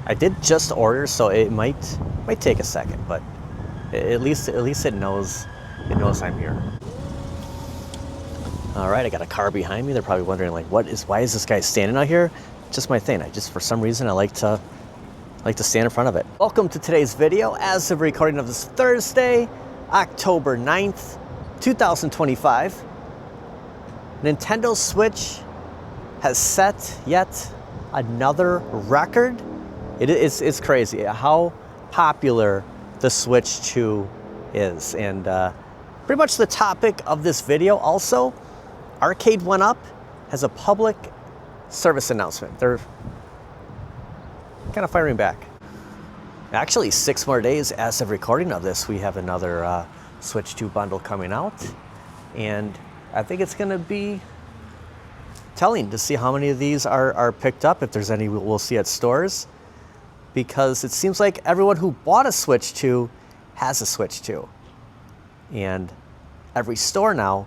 I did just order, so it might take a second, but at least it knows I'm here. All right, I got a car behind me. They're probably wondering like, why is this guy standing out here? Just my thing. For some reason I like to stand in front of it. Welcome to today's video. As of recording of this Thursday, October 9th, 2025, Nintendo Switch has set yet another record. It's crazy how popular the Switch 2 is, and pretty much the topic of this video. Also, Arcade OneUp has a public service announcement. They're kind of firing back. Actually, 6 more days as of recording of this, we have another Switch 2 bundle coming out, and I think it's going to be telling to see how many of these are picked up, if there's any we'll see at stores, because it seems like everyone who bought a Switch 2 has a Switch 2, and every store now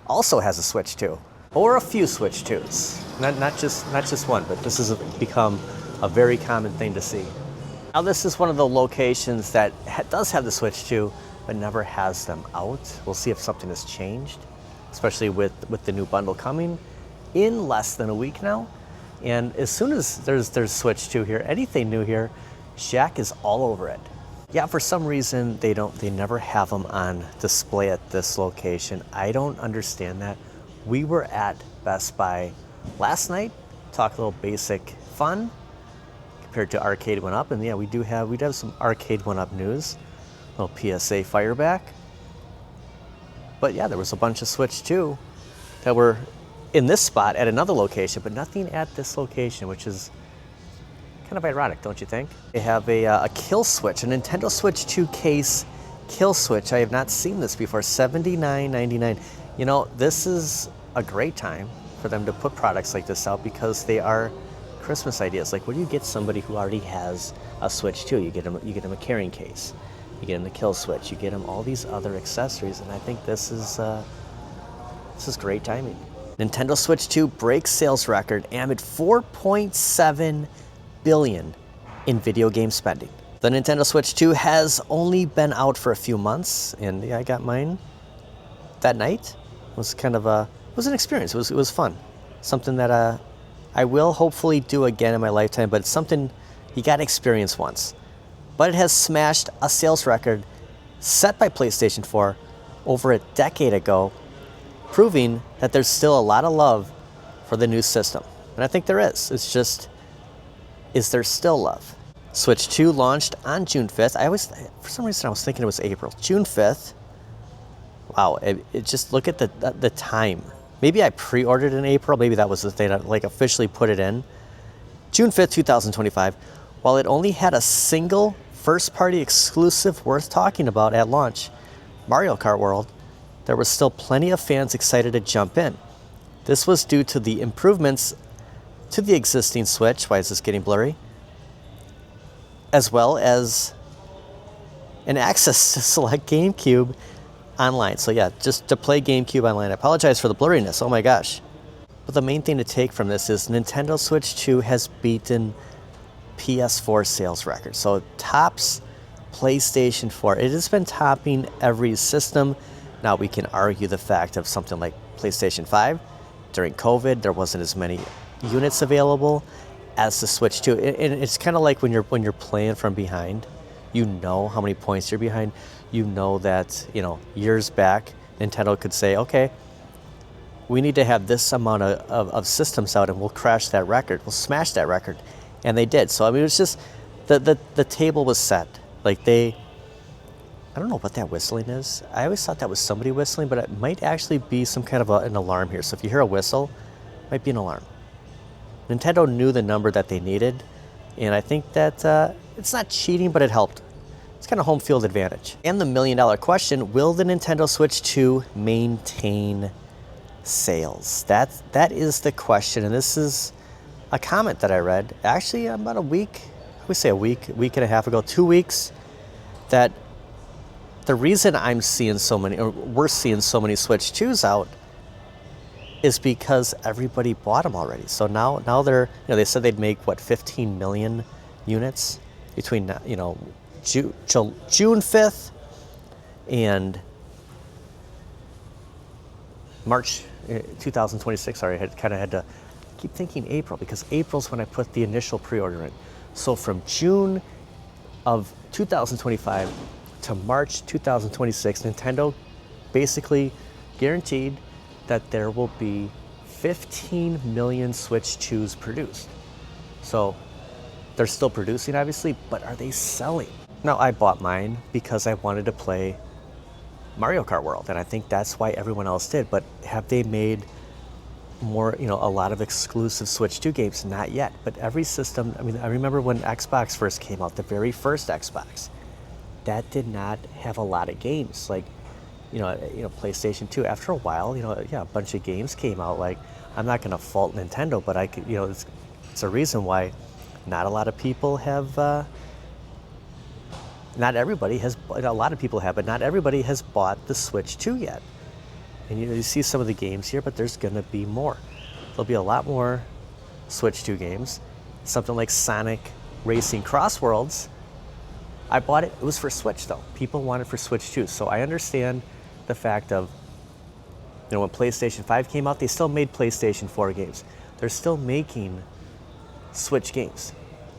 also has a Switch 2, or a few Switch 2s. Not just one, but this has become a very common thing to see. Now this is one of the locations that does have the Switch 2, but never has them out. We'll see if something has changed, especially with the new bundle coming in less than a week now. And as soon as there's Switch 2 here, anything new here, Shaq is all over it. Yeah, for some reason they never have them on display at this location. I don't understand that. We were at Best Buy last night, talk a little basic fun compared to Arcade OneUp, and yeah, we do have some Arcade OneUp news, a little PSA fireback. But yeah, there was a bunch of Switch 2 that were in this spot at another location, but nothing at this location, which is kind of ironic, don't you think? They have a kill switch, a Nintendo Switch 2 case kill switch. I have not seen this before. $79.99. You know, this is a great time for them to put products like this out, because they are Christmas ideas. Like, what do you get somebody who already has a Switch 2? You get them a carrying case, you get them the kill switch, you get them all these other accessories, and I think this is great timing. Nintendo Switch 2 breaks sales record amid $4.7 billion in video game spending. The Nintendo Switch 2 has only been out for a few months, and yeah, I got mine that night. It was kind of it was an experience. It was fun. Something that I will hopefully do again in my lifetime, but it's something you got to experience once. But it has smashed a sales record set by PlayStation 4 over a decade ago, proving that there's still a lot of love for the new system. And I think there is. It's just, is there still love? Switch 2 launched on June 5th. For some reason I was thinking it was April. June 5th. Wow, it just, look at the time. Maybe I pre-ordered in April. Maybe that was the thing, like officially put it in. June 5th, 2025. While it only had a single first-party exclusive worth talking about at launch, Mario Kart World, there was still plenty of fans excited to jump in. This was due to the improvements to the existing Switch. Why is this getting blurry? As well as an access to select GameCube online. So yeah, just to play GameCube online. I apologize for the blurriness, oh my gosh. But the main thing to take from this is Nintendo Switch 2 has beaten PS4 sales records. So it tops PlayStation 4. It has been topping every system. Now we can argue the fact of something like PlayStation 5. During COVID, there wasn't as many units available as the Switch 2. And it's kind of like when you're playing from behind, you know how many points you're behind. You know that, years back, Nintendo could say, okay, we need to have this amount of systems out and we'll crash that record. We'll smash that record. And they did. So, I mean, it was just, the table was set. Like I don't know what that whistling is. I always thought that was somebody whistling, but it might actually be some kind of an alarm here. So if you hear a whistle, it might be an alarm. Nintendo knew the number that they needed, and I think that it's not cheating, but it helped. It's kind of home field advantage. And the million-dollar question, will the Nintendo Switch 2 maintain sales? That is the question, and this is a comment that I read actually about a week, I would say a week and a half ago, 2 weeks, that the reason I'm seeing so many, or we're seeing so many Switch 2s out, is because everybody bought them already. So now they're, they said they'd make, what, 15 million units between, you know, June 5th and March 2026. Sorry, I kind of had to keep thinking April because April's when I put the initial pre-order in. So from June of 2025 to March 2026, Nintendo basically guaranteed that there will be 15 million Switch 2s produced. So they're still producing, obviously, but are they selling? Now, I bought mine because I wanted to play Mario Kart World, and I think that's why everyone else did. But have they made more, you know, a lot of exclusive Switch 2 games? Not yet, but every system, I mean, I remember when Xbox first came out, the very first Xbox, that did not have a lot of games. Like, you know, PlayStation 2, after a while, you know, yeah, a bunch of games came out. Like, I'm not going to fault Nintendo, but I could, you know, it's a reason why not a lot of people have, not everybody has, a lot of people have, but not everybody has bought the Switch 2 yet. And you see some of the games here, but there's going to be more. There'll be a lot more Switch 2 games. Something like Sonic Racing Cross Worlds. I bought it. It was for Switch, though. People want it for Switch 2. So I understand the fact of, you know, when PlayStation 5 came out, they still made PlayStation 4 games. They're still making Switch games.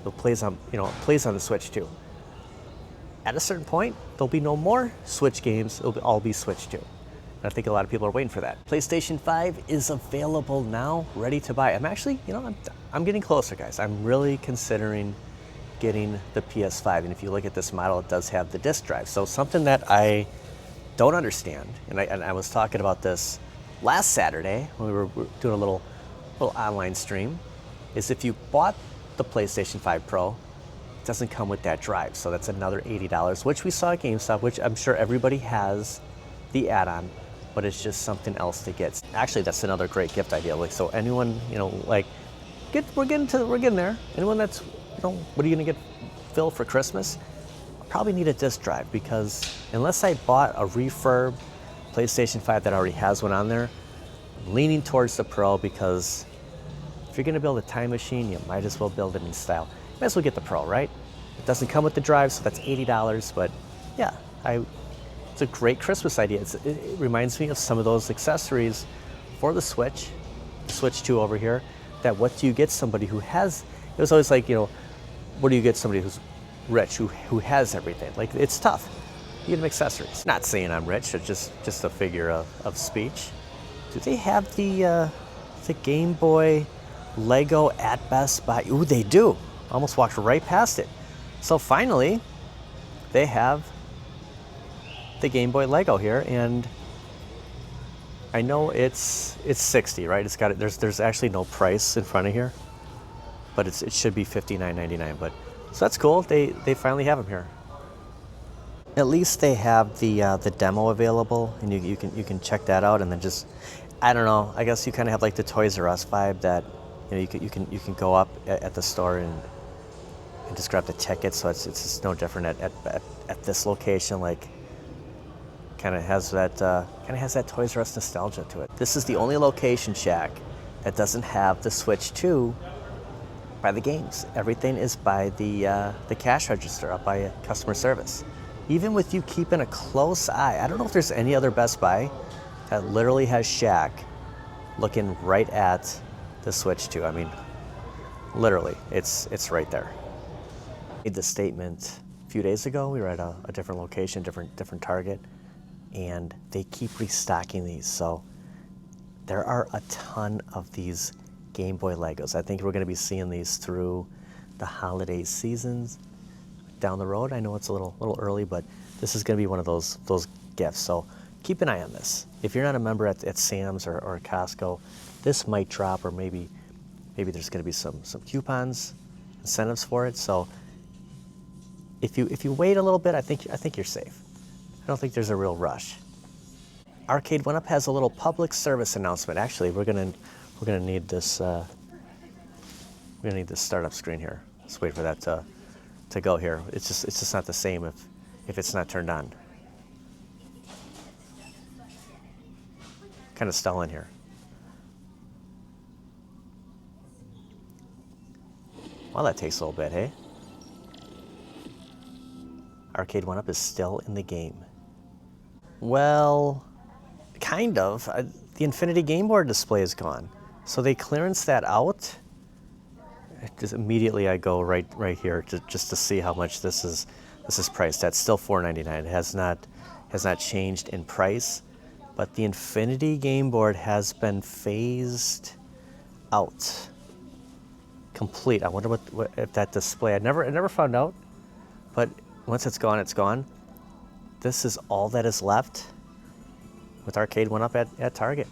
It plays on, you know, it plays on the Switch 2. At a certain point, there'll be no more Switch games. It'll all be Switch 2. And I think a lot of people are waiting for that. PlayStation 5 is available now, ready to buy. I'm actually, you know, I'm getting closer, guys. I'm really considering getting the PS5. And if you look at this model, it does have the disc drive. So something that I don't understand, and I was talking about this last Saturday when we were doing a little online stream, is if you bought the PlayStation 5 Pro, it doesn't come with that drive. So that's another $80, which we saw at GameStop, which I'm sure everybody has the add-on, but it's just something else to get. Actually, that's another great gift idea. Like, so anyone, you know, like, we're getting there. Anyone that's, you know, what are you gonna get Phil for Christmas? I'll probably need a disc drive, because unless I bought a refurb PlayStation 5 that already has one on there, I'm leaning towards the Pro, because if you're gonna build a time machine, you might as well build it in style. You might as well get the Pro, right? It doesn't come with the drive, so that's $80, but yeah, it's a great Christmas idea. It reminds me of some of those accessories for the Switch 2 over here, that what do you get somebody who has, it was always like, you know, what do you get somebody who's rich, who has everything? Like, it's tough. You get them accessories. Not saying I'm rich, it's just a figure of speech. Do they have the Game Boy Lego at Best Buy? Ooh, they do. Almost walked right past it. So finally, they have the Game Boy Lego here, and I know it's $60, right? It's got it. There's actually no price in front of here, but it should be $59.99. But so that's cool. They finally have them here. At least they have the demo available, and you can check that out, and then just, I don't know. I guess you kind of have like the Toys R Us vibe, that, you know, you can go up at the store and just grab the ticket. So it's just no different at this location. Like, kind of has that Toys R Us nostalgia to it. This is the only location, Shaq, that doesn't have the Switch 2 by the games. Everything is by the cash register, up by customer service. Even with you keeping a close eye, I don't know if there's any other Best Buy that literally has Shaq looking right at the Switch 2. I mean, literally, it's right there. I made the statement a few days ago. We were at a different location, different Target, and they keep restocking these. So there are a ton of these Game Boy Legos. I think we're going to be seeing these through the holiday seasons down the road. I know it's a little early, but this is going to be one of those gifts. So keep an eye on this. If you're not a member at Sam's or Costco, this might drop, or maybe there's going to be some coupons, incentives for it. So if you wait a little bit, I think you're safe. I don't think there's a real rush. Arcade OneUp has a little public service announcement. Actually, we're gonna need this. We're gonna need this startup screen here. Let's wait for that to go here. It's just not the same if it's not turned on. Kind of stalling here. Well, that takes a little bit, hey? Arcade OneUp is still in the game. Well, kind of. The Infinity Game Board display is gone. So they clearance that out. Just immediately I go right here just to see how much this is priced. That's still $4.99. It has not changed in price, but the Infinity Game Board has been phased out. Complete. I wonder what if that display. I never found out, but once it's gone, it's gone. This is all that is left with Arcade OneUp at Target.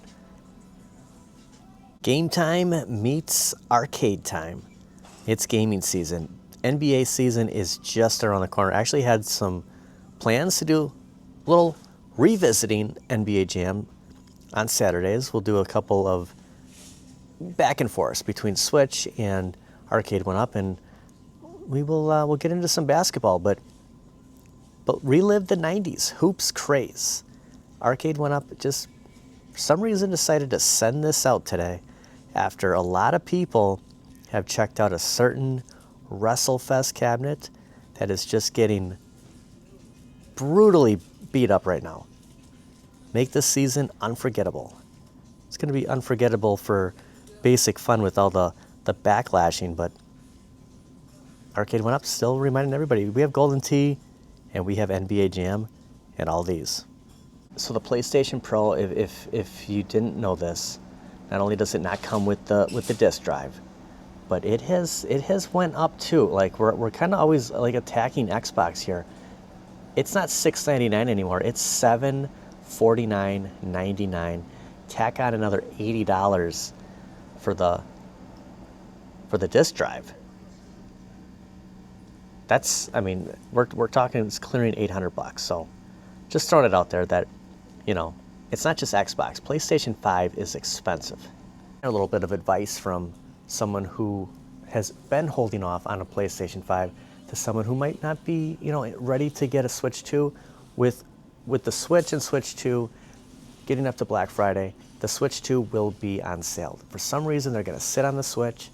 Game time meets arcade time. It's gaming season. NBA season is just around the corner. I actually had some plans to do a little revisiting NBA Jam on Saturdays. We'll do a couple of back and forth between Switch and Arcade OneUp, and we'll get into some basketball, but relive the 90s hoops craze. Arcade OneUp just for some reason decided to send this out today after a lot of people have checked out a certain WrestleFest cabinet that is just getting brutally beat up right now. Make this season unforgettable. It's going to be unforgettable for basic fun with all the backlashing, but Arcade OneUp still reminding everybody we have Golden Tee and we have NBA Jam and all these. So the PlayStation Pro, if you didn't know this, not only does it not come with the disc drive, but it has went up too. Like we're kind of always like attacking Xbox here. It's not $6.99 anymore. It's $749.99. Tack on another $80 for the disc drive. That's, I mean, we're talking, it's clearing $800. So just throwing it out there that, you know, it's not just Xbox. PlayStation 5 is expensive. A little bit of advice from someone who has been holding off on a PlayStation 5 to someone who might not be, you know, ready to get a Switch 2. With the Switch and Switch 2 getting up to Black Friday, the Switch 2 will be on sale. For some reason, they're going to sit on the Switch.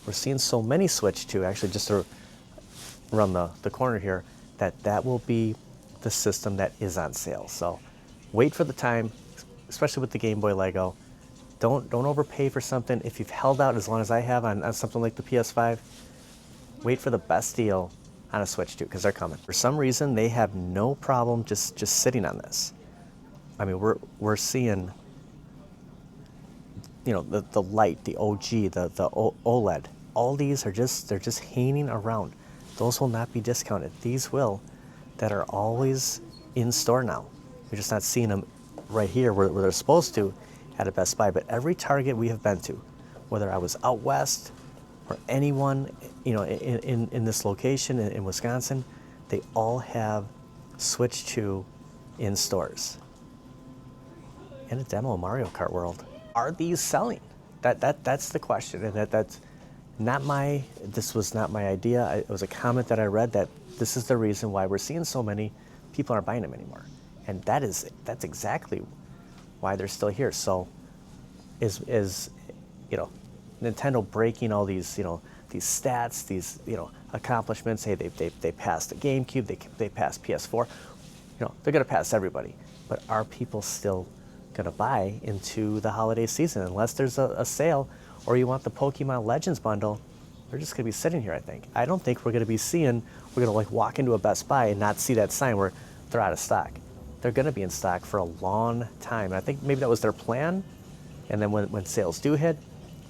We're seeing so many Switch 2, actually, just around the corner here, that will be the system that is on sale. So wait for the time, especially with the Game Boy Lego. Don't overpay for something. If you've held out as long as I have on something like the PS5, wait for the best deal on a Switch 2, because they're coming. For some reason, they have no problem just sitting on this. I mean, we're seeing, you know, the light, the OG, the OLED. All these are they're just hanging around. Those will not be discounted. These will, that are always in store now. We're just not seeing them right here where they're supposed to at a Best Buy. But every Target we have been to, whether I was out west or anyone, you know, in this location in Wisconsin, they all have Switch 2 in stores. And a demo of Mario Kart World. Are these selling? That's the question, and that's not this was not my idea. It was a comment that I read that this is the reason why we're seeing so many people aren't buying them anymore. And that's exactly why they're still here. So is you know, Nintendo breaking all these, you know, these stats, these, you know, accomplishments. Hey, they passed the GameCube, they passed PS4. You know, they're gonna pass everybody. But are people still gonna buy into the holiday season? Unless there's a sale, or you want the Pokemon Legends bundle, they're just gonna be sitting here, I think. I don't think we're gonna like walk into a Best Buy and not see that sign where they're out of stock. They're gonna be in stock for a long time. And I think maybe that was their plan. And then when sales do hit,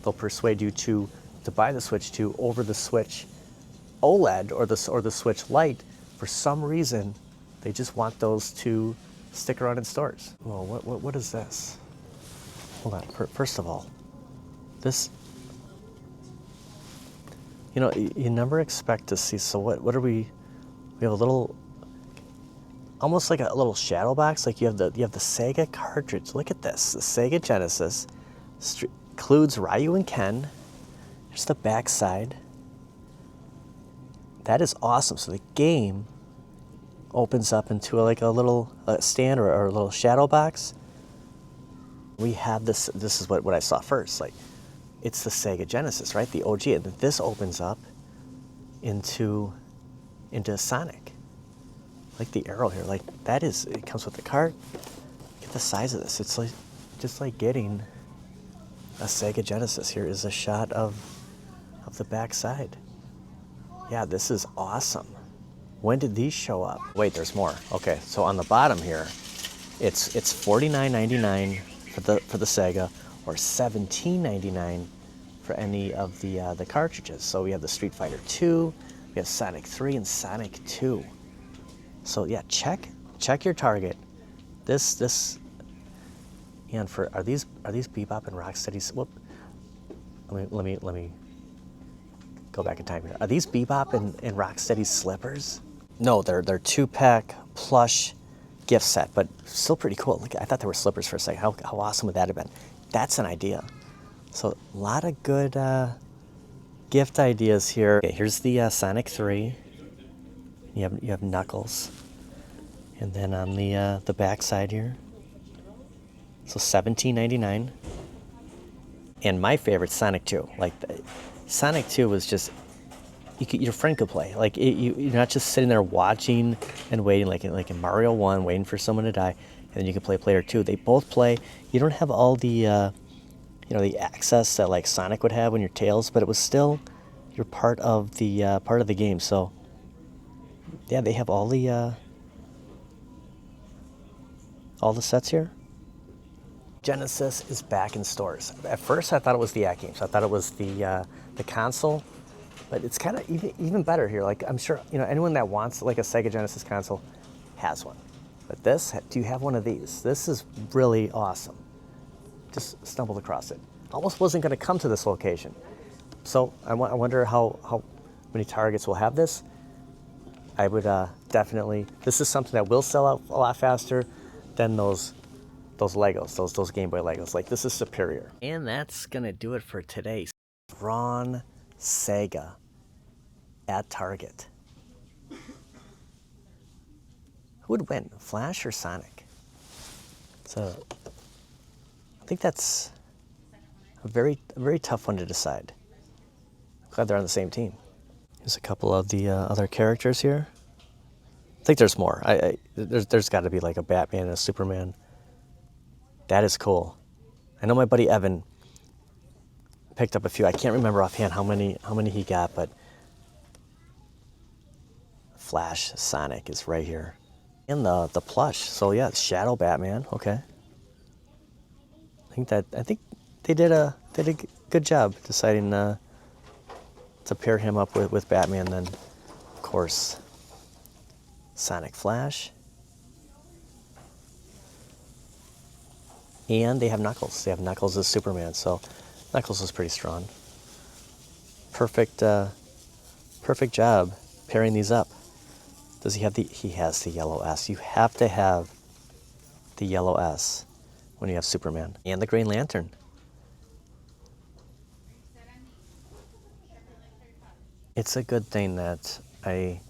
they'll persuade you to buy the Switch 2 over the Switch OLED or the Switch Lite. For some reason, they just want those to stick around in stores. Well, what is this? Hold on. First of all, this, you know, you never expect to see. So what are we? We have a little, almost like a little shadow box. Like you have the Sega cartridge. Look at this. The Sega Genesis includes Ryu and Ken. Here's the back side. That is awesome. So the game opens up into like a little stand or a little shadow box. We have this. This is what I saw first. Like, it's the Sega Genesis, right? The OG. And this opens up into Sonic. like the arrow here. Like that is, it comes with the cart. Look at the size of this. It's like just like getting a Sega Genesis. Here is a shot of the back side. Yeah, this is awesome. When did these show up? Wait, there's more. Okay, so on the bottom here, it's $49.99 for the Sega, or $17.99 for any of the cartridges. So we have the Street Fighter 2, we have Sonic 3 and Sonic 2. So yeah, check your Target. This and for are these Bebop and Rocksteady's? Whoop. Let me go back in time here. Are these Bebop and Rocksteady slippers? No, they're 2-pack plush gift set, but still pretty cool. Look, I thought they were slippers for a second. How awesome would that have been? That's an idea. So a lot of good gift ideas here. Okay, here's the Sonic 3. You have Knuckles, and then on the back side here, so $17.99. And my favorite, Sonic 2. Like Sonic 2 was just, your friend could play. Like you're not just sitting there watching and waiting, like in Mario 1, waiting for someone to die, and then you can play player 2. They both play. You don't have all the the access that like Sonic would have when you're Tails, but it was still, you're part of the game. So yeah, they have all the sets here. Genesis is back in stores. At first, I thought it was the Act games. I thought it was the console, but it's kind of even better here. Like I'm sure anyone that wants like a Sega Genesis console has one. But do you have one of these? This is really awesome. Just stumbled across it. Almost wasn't going to come to this location. So I wonder how many Targets will have this. I would definitely, this is something that will sell out a lot faster than those Legos, those Game Boy Legos. Like, this is superior. And that's going to do it for today. Drawn Sega at Target. Who would win, Flash or Sonic? So I think that's a very tough one to decide. Glad they're on the same team. Here's a couple of the other characters here. I think there's more. There's got to be like a Batman and a Superman. That is cool. I know my buddy Evan picked up a few. I can't remember offhand how many he got, but Flash Sonic is right here. And the plush. So yeah, it's Shadow Batman. Okay. I think they did a good job deciding to pair him up with Batman. Then of course Sonic Flash. And they have Knuckles. They have Knuckles as Superman. So Knuckles is pretty strong. Perfect job pairing these up. Does he have he has the yellow S. You have to have the yellow S when you have Superman. And the Green Lantern. It's a good thing that I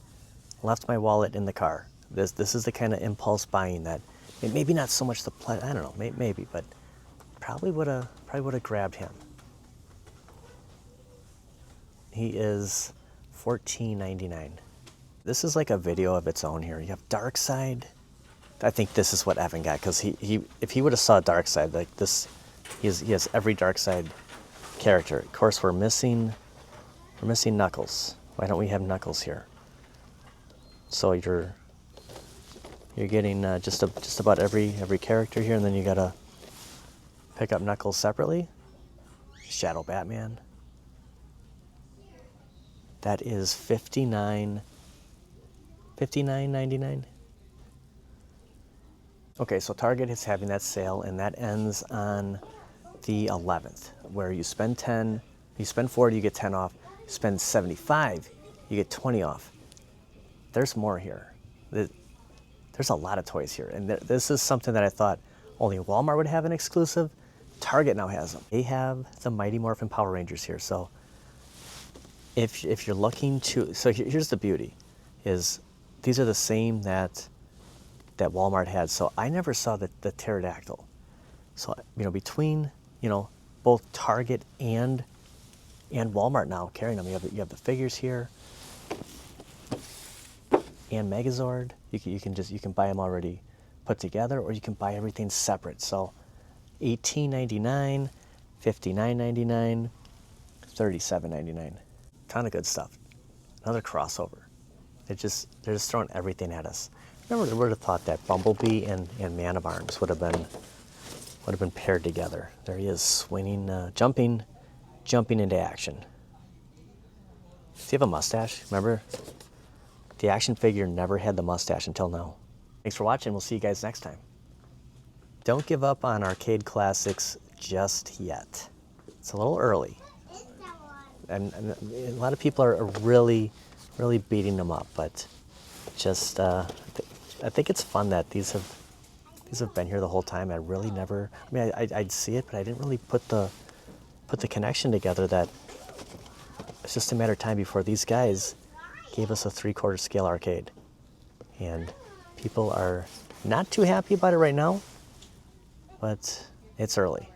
left my wallet in the car. This is the kind of impulse buying that maybe not so much I don't know, maybe, but probably would have grabbed him. He is $14.99. This is like a video of its own here. You have Darkseid. I think this is what Evan got, because if he would have saw Darkseid like this, he has every Darkseid character. Of course, we're missing Knuckles. Why don't we have Knuckles here? So you're getting just about every character here, and then you gotta pick up Knuckles separately. Shadow Batman. That is $59.99. Okay, so Target is having that sale, and that ends on the 11th, where you spend 10, you spend 40, you get 10 off. You spend 75, you get 20 off. There's more here. There's a lot of toys here, and this is something that I thought only Walmart would have an exclusive. Target now has them. They have the Mighty Morphin Power Rangers here. So if you're looking to, so here's the beauty, is these are the same that Walmart had. So I never saw the pterodactyl. So between both Target and Walmart now carrying them. You have the figures here. and Megazord. You can buy them already put together, or you can buy everything separate. So $18.99, $59.99, $37.99. Ton of good stuff. Another crossover. They're just throwing everything at us. Never would have thought that Bumblebee and Man of Arms would have been paired together. There he is, swinging, jumping into action. Does he have a mustache? Remember? The action figure never had the mustache until now. Thanks for watching. We'll see you guys next time. Don't give up on arcade classics just yet. It's a little early. And a lot of people are really beating them up, but just I think it's fun that these have been here the whole time. I really never, I mean, I'd see it, but I didn't really put the connection together that it's just a matter of time before these guys gave us a 3/4 scale arcade. And people are not too happy about it right now, but it's early.